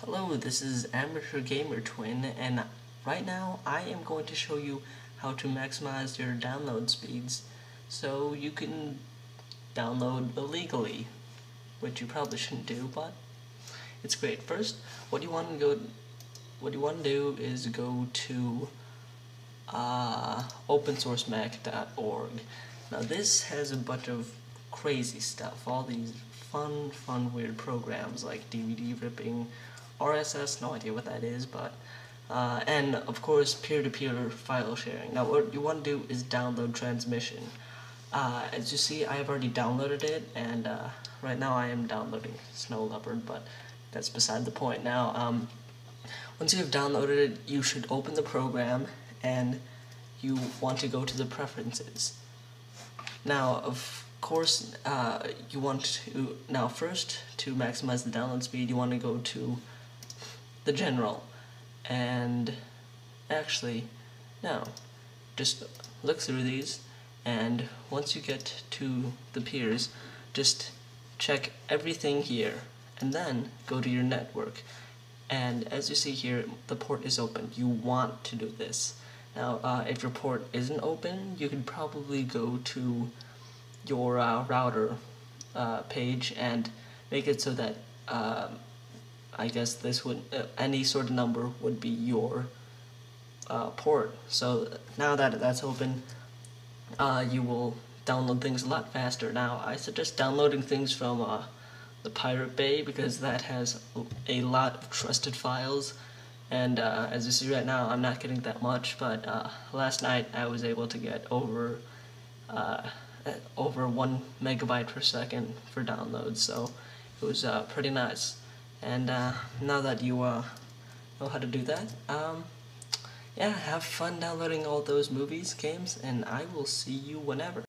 Hello, this is Amateur Gamer Twin, and right now I am going to show you how to maximize your download speeds so you can download illegally, which you probably shouldn't do, but it's great. First, what you want to do is go to opensourcemac.org. Now this has a bunch of crazy stuff, all these fun, weird programs like DVD ripping, RSS, no idea what that is, but and of course peer-to-peer file sharing. Now what you want to do is download Transmission. As you see, I have already downloaded it, and right now I am downloading Snow Leopard, but that's beside the point. Now, once you have downloaded it, you should open the program, and you want to go to the preferences. Now, of course, you want to, first, to maximize the download speed, you want to go to the general, and actually, now, just look through these, and once you get to the peers, just check everything here, and then go to your network. And as you see here, the port is open. You want to do this. Now, if your port isn't open, you could probably go to your router page and make it so that I guess this would any sort of number would be your port. So now that that's open, you will download things a lot faster. Now, I suggest downloading things from the Pirate Bay, because that has a lot of trusted files, and as you see right now, I'm not getting that much, but last night I was able to get over 1 megabyte per second for downloads, so it was pretty nice. And now that you know how to do that, yeah, have fun downloading all those movies, games, and I will see you whenever.